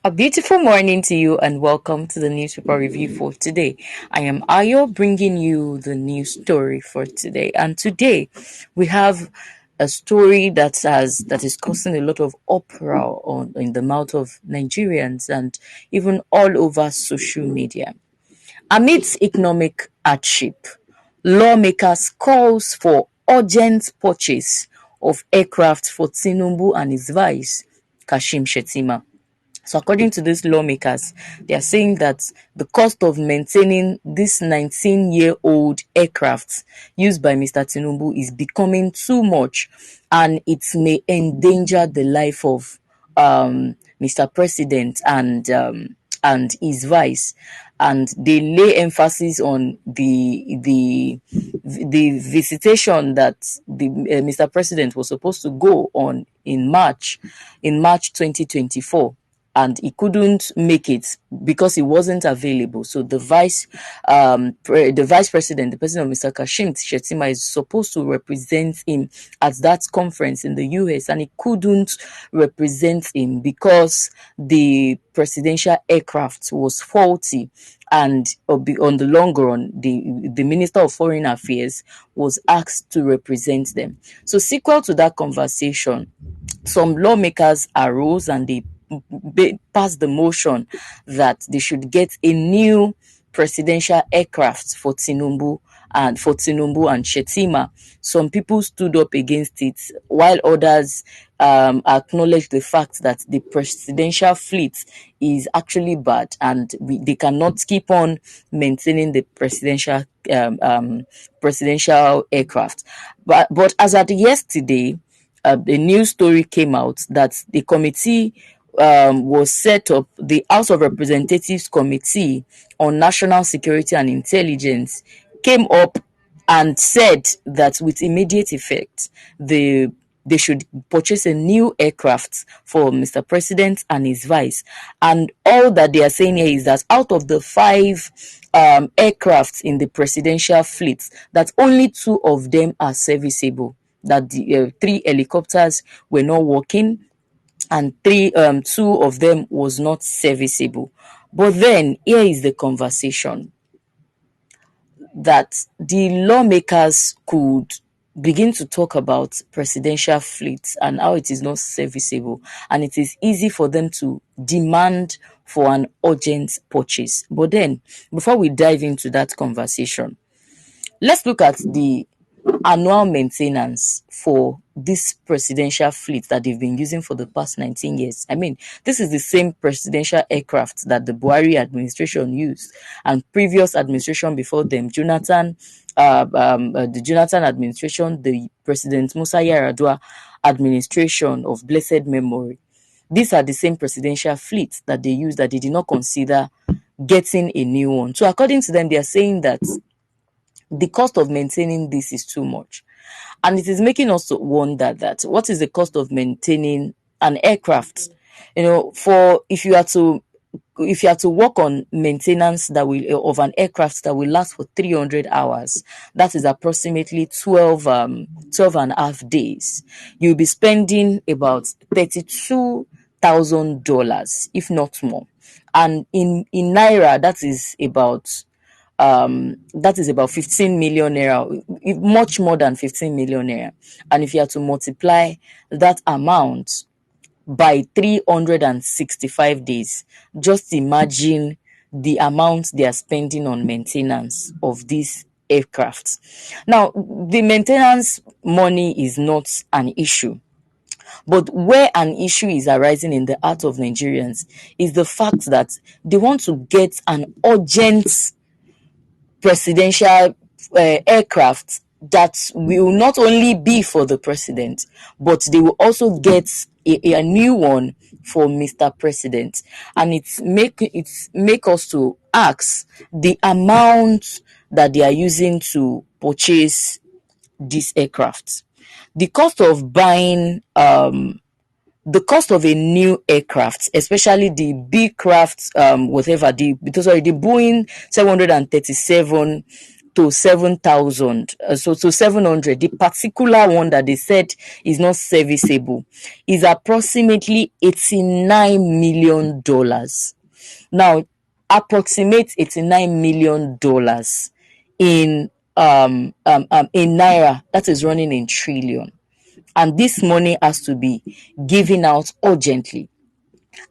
A beautiful morning to you and welcome to the newspaper review for today. I am Ayo bringing you the news story for today. And today we have a story that is causing a lot of uproar in the mouth of Nigerians and even all over social media. Amidst economic hardship, lawmakers calls for urgent purchase of aircraft for Tinubu and his vice, Kashim Shettima. So according to these lawmakers, they are saying that the cost of maintaining this 19-year-old aircraft used by Mr. Tinubu is becoming too much and it may endanger the life of Mr. President and his vice. And they lay emphasis on the visitation that the Mr. President was supposed to go on in March 2024, and he couldn't make it because he wasn't available. So the vice president, the president of Mr. Kashim Shettima, is supposed to represent him at that conference in the US, and he couldn't represent him because the presidential aircraft was faulty. And on the long run, the Minister of Foreign Affairs was asked to represent them. So, sequel to that conversation, some lawmakers arose and they passed the motion that they should get a new presidential aircraft for Tinubu and Shettima. Some people stood up against it, while others acknowledged the fact that the presidential fleet is actually bad and they cannot keep on maintaining the presidential aircraft. But as at yesterday, a news story came out that the committee was set up. The House of Representatives Committee on National Security and Intelligence came up and said that with immediate effect, they should purchase a new aircraft for Mr. President and his vice. And all that they are saying here is that out of the five aircrafts in the presidential fleet, that only two of them are serviceable. That the three helicopters were not working, and two of them was not serviceable. But then here is the conversation that the lawmakers could begin to talk about presidential fleets and how it is not serviceable, and it is easy for them to demand for an urgent purchase. But then, before we dive into that conversation, let's look at the annual maintenance for this presidential fleet that they've been using for the past 19 years. I mean, this is the same presidential aircraft that the Buhari administration used, and previous administration before them, the Jonathan administration, the President Musa Yar'Adua administration of blessed memory. These are the same presidential fleets that they use, that they did not consider getting a new one. So according to them, they are saying that the cost of maintaining this is too much. And it is making us wonder that what is the cost of maintaining an aircraft? For if you are to work on maintenance of an aircraft that will last for 300 hours, that is approximately 12 and a half days. You'll be spending about $32,000, if not more. And in naira, that is about 15 million naira, much more than 15 million naira. And if you have to multiply that amount by 365 days, just imagine the amount they are spending on maintenance of these aircrafts. Now, the maintenance money is not an issue. But where an issue is arising in the heart of Nigerians is the fact that they want to get an urgent presidential aircraft that will not only be for the president, but they will also get a new one for Mr. President. And it's make us to ask the amount that they are using to purchase these aircrafts. The cost of buying the cost of a new aircraft, especially the big craft, the Boeing 737 to 7,000, so to 700. The particular one that they said is not serviceable is approximately $89 million. Now, approximate $89 million in naira, that is running in trillion. And this money has to be given out urgently.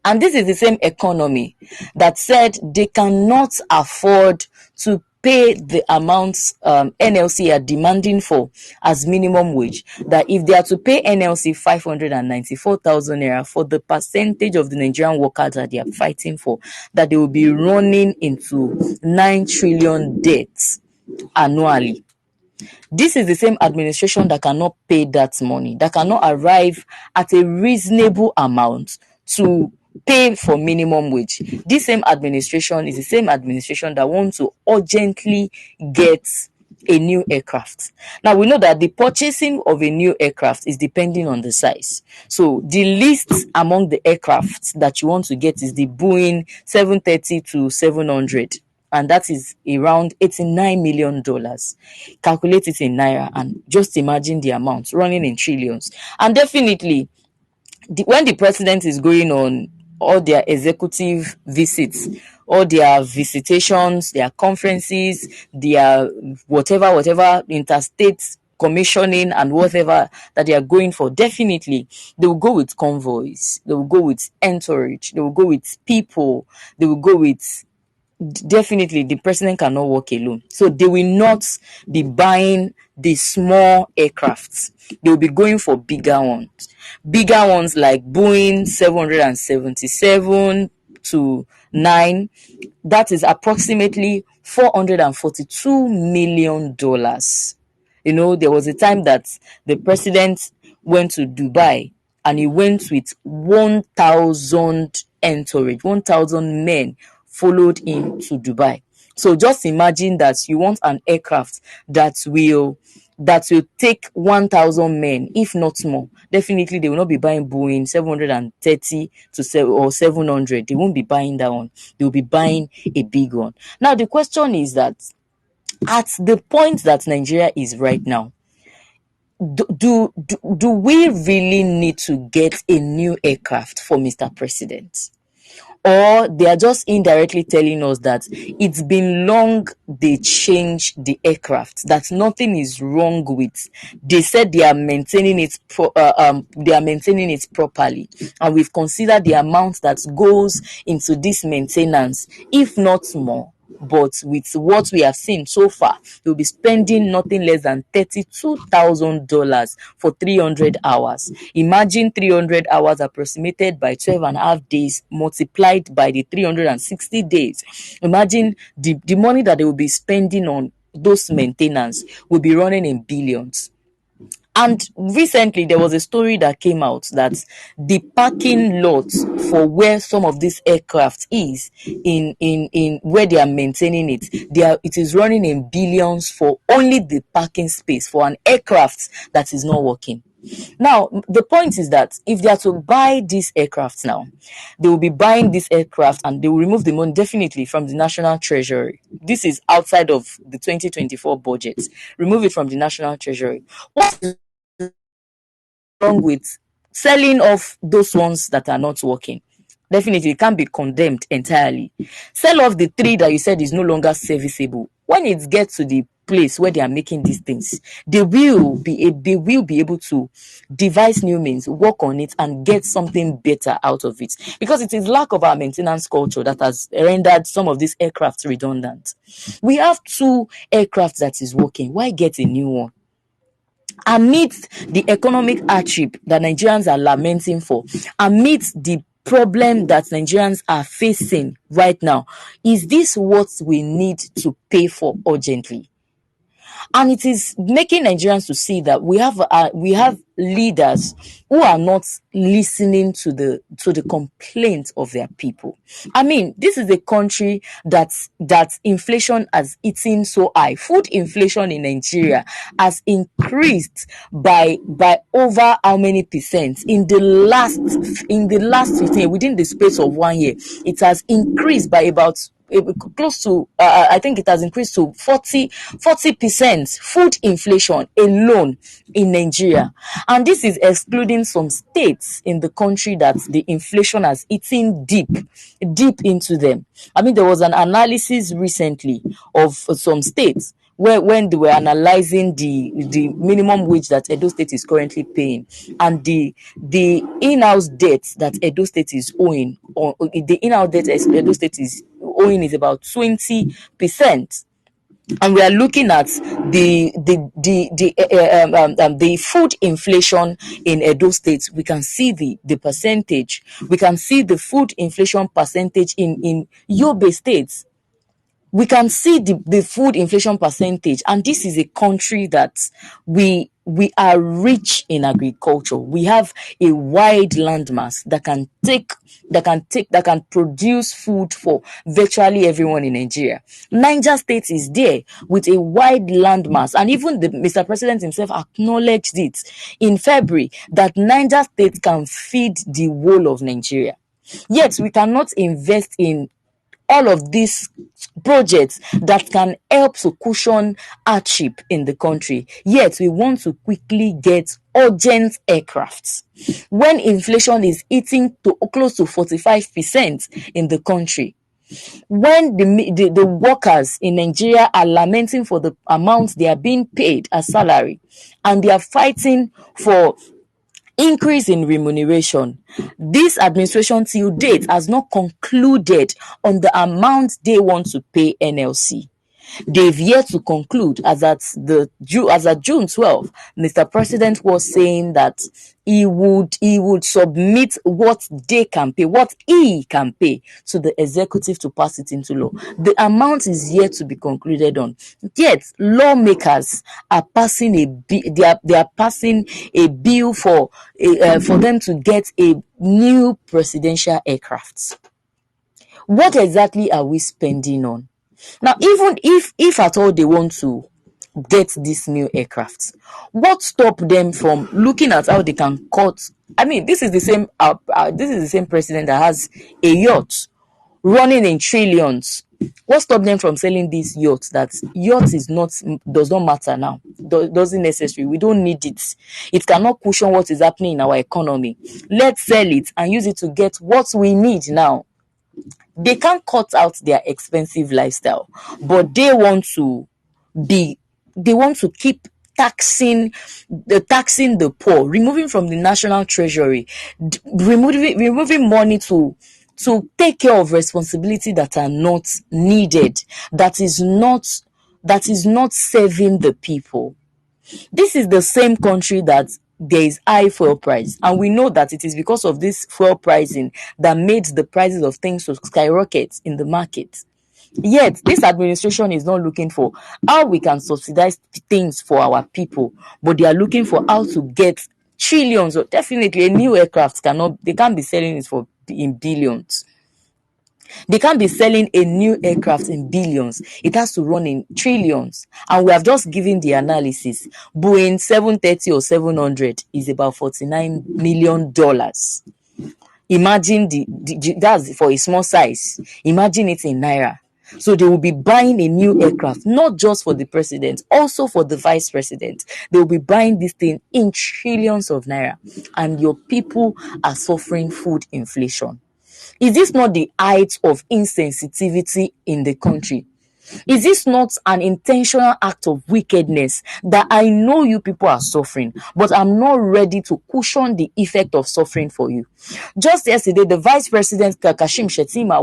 And this is the same economy that said they cannot afford to pay the amounts NLC are demanding for as minimum wage. That if they are to pay NLC 594,000 naira for the percentage of the Nigerian workers that they are fighting for, that they will be running into 9 trillion debts annually. This is the same administration that cannot pay that money, that cannot arrive at a reasonable amount to pay for minimum wage. This same administration is the same administration that wants to urgently get a new aircraft. Now, we know that the purchasing of a new aircraft is depending on the size. So the least among the aircraft that you want to get is the Boeing 730 to 700. And that is around $89 million. Calculate it in naira and just imagine the amount running in trillions. And definitely, when the president is going on all their executive visits, all their visitations, their conferences, their whatever interstate commissioning and whatever that they are going for, definitely they will go with convoys, they will go with entourage, they will go with people, they will go with, definitely the president cannot work alone. So they will not be buying the small aircrafts. They will be going for bigger ones. Bigger ones like Boeing 777 to 9. That is approximately $442 million. You know, there was a time that the president went to Dubai and he went with 1,000 entourage, 1,000 men followed him to Dubai. So just imagine that you want an aircraft that will take 1,000 men, if not more. Definitely, they will not be buying Boeing 730 to 700. They won't be buying that one. They will be buying a big one. Now, the question is that at the point that Nigeria is right now, do we really need to get a new aircraft for Mr. President? Or they are just indirectly telling us that it's been long they changed the aircraft, that nothing is wrong with. They said they are maintaining it properly, and we've considered the amount that goes into this maintenance, if not more. But with what we have seen so far, you'll be spending nothing less than $32,000 for 300 hours. Imagine 300 hours approximated by 12 and a half days multiplied by the 360 days. Imagine the money that they will be spending on those maintenance will be running in billions. And recently, there was a story that came out that the parking lot for where some of these aircraft is in where they are maintaining it, it is running in billions for only the parking space for an aircraft that is not working. Now, the point is that if they are to buy these aircrafts now, they will be buying this aircraft and they will remove the money definitely from the national treasury. This is outside of the 2024 budget. Remove it from the national treasury. What is wrong with selling off those ones that are not working? Definitely, it can't be condemned entirely. Sell off the 3 that you said is no longer serviceable. When it gets to the place where they are making these things, they will be able to devise new means, work on it, and get something better out of it. Because it is lack of our maintenance culture that has rendered some of these aircraft redundant. We have 2 aircraft that is working. Why get a new one? Amidst the economic hardship that Nigerians are lamenting for, amidst the problem that Nigerians are facing right now, is this what we need to pay for urgently? And it is making Nigerians to see that we have leaders who are not listening to the complaints of their people. I mean, this is a country that inflation has eaten so high. Food inflation in Nigeria has increased by over how many percent in the last 15, within the space of 1 year. It has increased by about close to, I think it has increased to 40% food inflation alone in Nigeria. And this is excluding some states in the country that the inflation has eaten deep into them. I mean, there was an analysis recently of some states where, when they were analyzing the minimum wage that Edo State is currently paying, and the in-house debt that Edo State is owing, or the in-house debt Edo State is owing is about 20%. And we are looking at the food inflation in Edo State. We can see the percentage. We can see the food inflation percentage in Yobe State. We can see the food inflation percentage, and this is a country that we are rich in agriculture. We have a wide landmass that can produce food for virtually everyone in Nigeria. Niger State is there with a wide landmass, and even the Mr. President himself acknowledged it in February that Niger State can feed the whole of Nigeria. Yet we cannot invest in all of these projects that can help to cushion hardship in the country. Yet we want to quickly get urgent aircrafts when inflation is eating to close to 45% in the country. When the workers in Nigeria are lamenting for the amount they are being paid as salary, and they are fighting for increase in remuneration, this administration till date has not concluded on the amount they want to pay NLC. They've yet to conclude. As at June 12th, Mr. President was saying that he would submit what they can pay, what he can pay to the executive to pass it into law. The amount is yet to be concluded on. Yet lawmakers are passing they are passing a bill for them to get a new presidential aircraft. What exactly are we spending on? Now, even if at all they want to get these new aircrafts, what stop them from looking at how they can cut? I mean, this is the same president that has a yacht running in trillions. What stopped them from selling these yachts? That yacht does not matter now. Doesn't necessary. We don't need it. It cannot cushion what is happening in our economy. Let's sell it and use it to get what we need now. They can't cut out their expensive lifestyle, but they want to keep taxing the poor, removing from the national treasury, removing money to take care of responsibility that are not needed, that is not serving the people. This is the same country that there is high fuel price, and we know that it is because of this fuel pricing that made the prices of things to skyrocket in the market. Yet this administration is not looking for how we can subsidize things for our people, but they are looking for how to get trillions. Or definitely a new aircraft they can't be selling it in billions. They can't be selling a new aircraft in billions. It has to run in trillions. And we have just given the analysis. Boeing 730 or 700 is about $49 million. Imagine that's for a small size. Imagine it in naira. So they will be buying a new aircraft, not just for the president, also for the vice president. They will be buying this thing in trillions of naira. And your people are suffering food inflation. Is this not the height of insensitivity in the country? Is this not an intentional act of wickedness that I know you people are suffering, but I'm not ready to cushion the effect of suffering for you? Just yesterday, the Vice President Kashim Shettima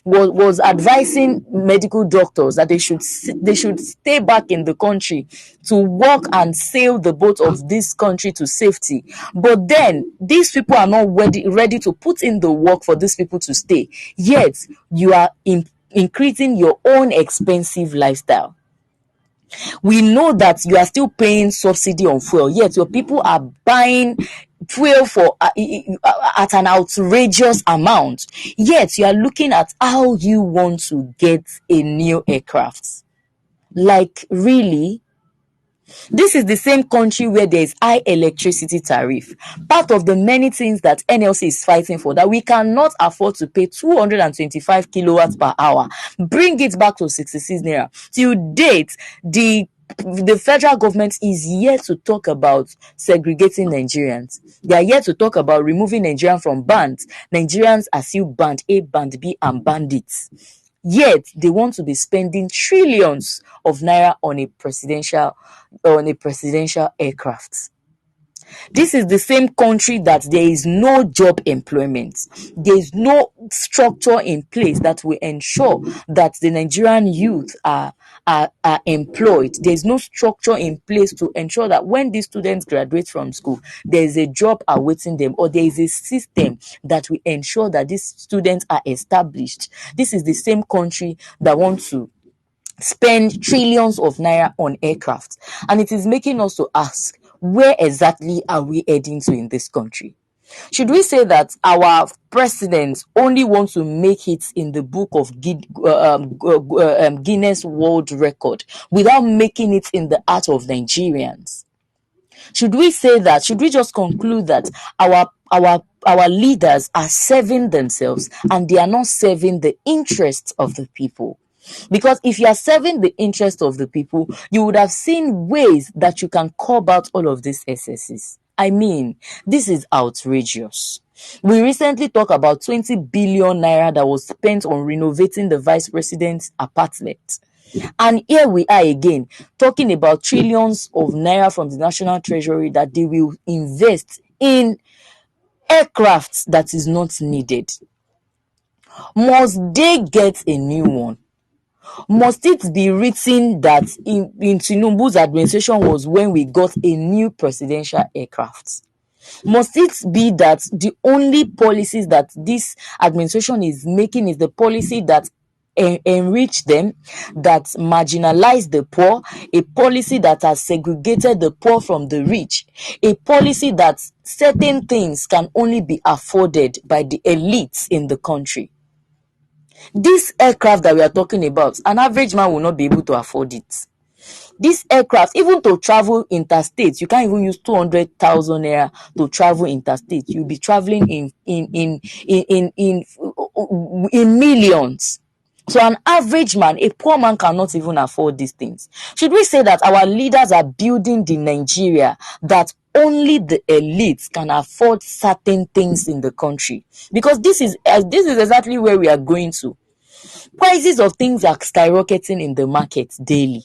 was advising medical doctors that they should stay back in the country to work and sail the boat of this country to safety. But then these people are not ready to put in the work for these people to stay. Yet you are increasing your own expensive lifestyle. We know that you are still paying subsidy on fuel, yet your people are buying fuel for at an outrageous amount. Yet you are looking at how you want to get a new aircraft. Like, really? This is the same country where there is high electricity tariff. Part of the many things that NLC is fighting for, that we cannot afford to pay 225 kilowatts per hour. Bring it back to 66 naira. Till date, the federal government is yet to talk about segregating Nigerians. They are yet to talk about removing Nigerians from bands. Nigerians are still band A, band B, and bandits. Yet they want to be spending trillions of naira on a presidential aircraft. This is the same country that there is no job employment. There is no structure in place that will ensure that the Nigerian youth are employed. There is no structure in place to ensure that when these students graduate from school, there is a job awaiting them, or there is a system that will ensure that these students are established. This is the same country that wants to spend trillions of naira on aircraft. And it is making us to ask, where exactly are we heading to in this country? Should we say that our presidents only want to make it in the book of Guinness World Record without making it in the heart of Nigerians? Should we say that? Should we just conclude that our leaders are serving themselves and they are not serving the interests of the people? Because if you are serving the interest of the people, you would have seen ways that you can curb out all of these excesses. I mean, this is outrageous. We recently talked about 20 billion naira that was spent on renovating the vice president's apartment. And here we are again talking about trillions of naira from the national treasury that they will invest in aircraft that is not needed. Must they get a new one? Must it be written that in Tinubu's administration was when we got a new presidential aircraft? Must it be that the only policies that this administration is making is the policy that enrich them, that marginalize the poor, a policy that has segregated the poor from the rich, a policy that certain things can only be afforded by the elites in the country? This aircraft that we are talking about, an average man will not be able to afford it. This aircraft, even to travel interstate, you can't even use 200,000 naira to travel interstate. You'll be traveling in millions. So an average man, a poor man, cannot even afford these things. Should we say that our leaders are building the Nigeria that only the elites can afford certain things in the country? Because this is exactly where we are going to. Prices of things are skyrocketing in the market daily.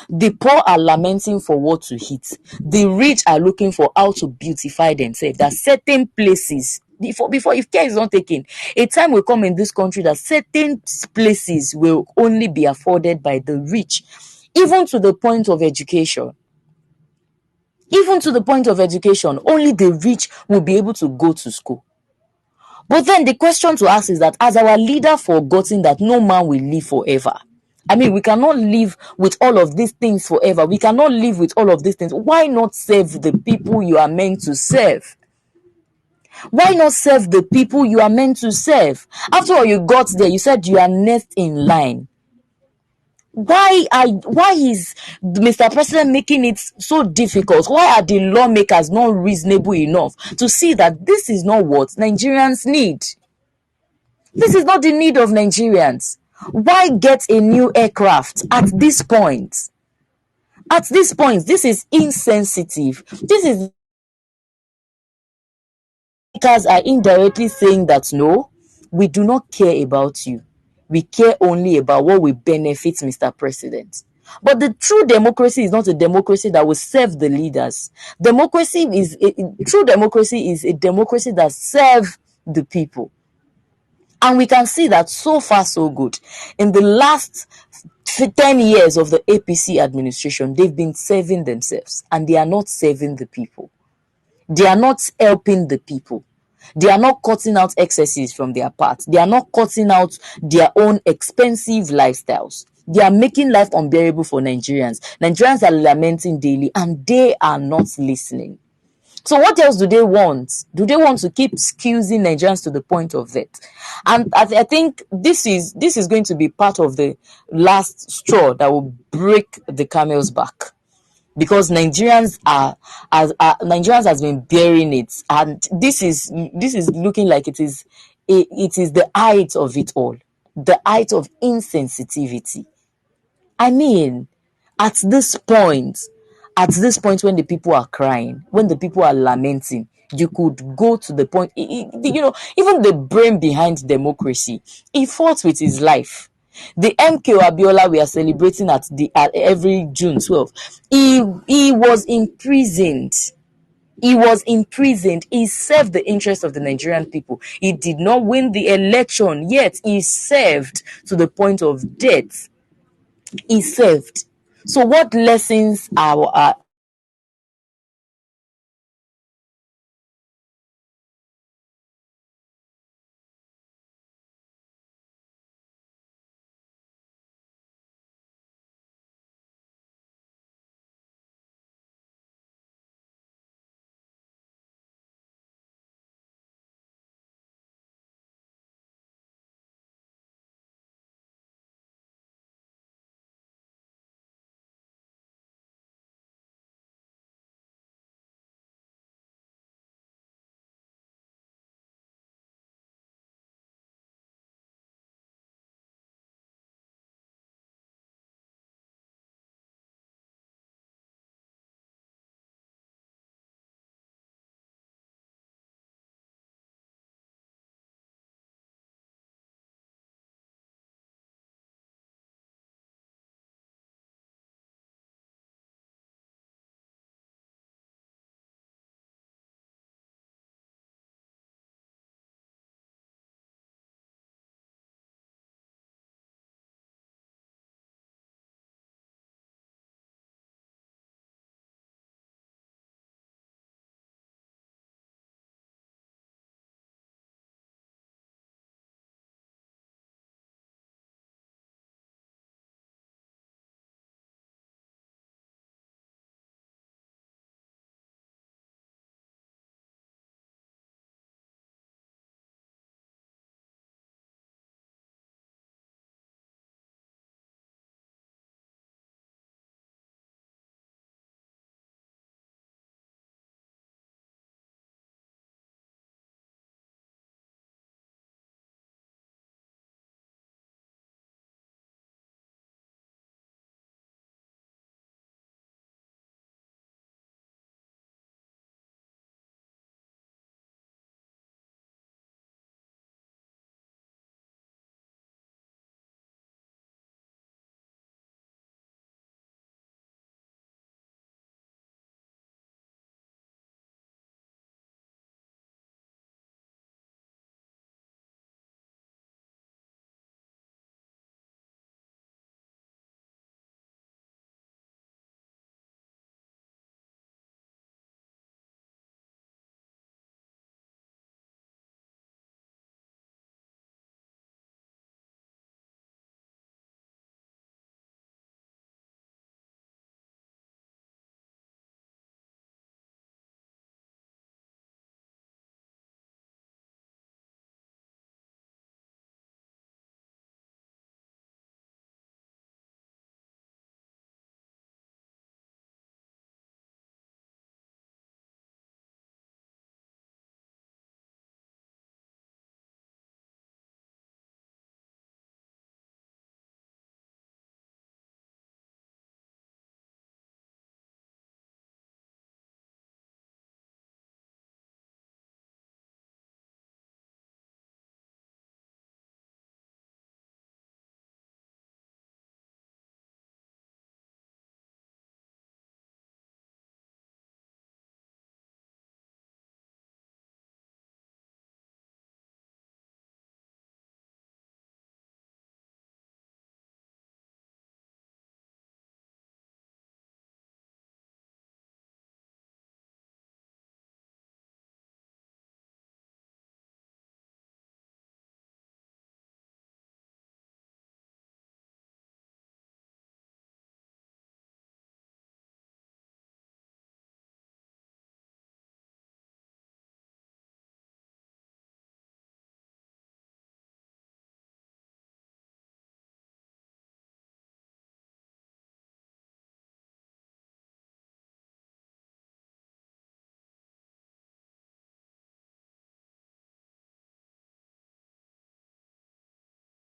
The poor are lamenting for what to eat. The rich are looking for how to beautify themselves. There are certain places, before if care is not taken, a time will come in this country that certain places will only be afforded by the rich, even to the point of education. Even to the point of education, only the rich will be able to go to school. But then the question to ask is that, has our leader forgotten that no man will live forever? I mean, we cannot live with all of these things forever. We cannot live with all of these things. Why not serve the people you are meant to serve? Why not serve the people you are meant to serve? After all, you got there, you said you are next in line. Why is Mr. President making it so difficult? Why are the lawmakers not reasonable enough to see that this is not what Nigerians need? This is not the need of Nigerians. Why get a new aircraft at this point? At this point, this is insensitive. This is because are indirectly saying that no, we do not care about you. We care only about what will benefit Mr. President. But the true democracy is not a democracy that will serve the leaders. True democracy is a democracy that serves the people. And we can see that so far so good. In the last 10 years of the APC administration, they've been serving themselves and they are not serving the people. They are not helping the people. They are not cutting out excesses from their part. They are not cutting out their own expensive lifestyles. They are making life unbearable for Nigerians. Nigerians are lamenting daily and they are not listening. So what else do they want? Do they want to keep excusing Nigerians to the point of death? And I think this is going to be part of the last straw that will break the camel's back. because Nigerians has been bearing it, and this is looking like it is the height of it all, the height of insensitivity. I mean, at this point, when the people are crying, when the people are lamenting, you could go to the point. Even the brain behind democracy, he fought with his life. The MKO Abiola we are celebrating at every June 12th, he was imprisoned. He was imprisoned. He served the interest of the Nigerian people. He did not win the election, yet he served to the point of death. He served. So what lessons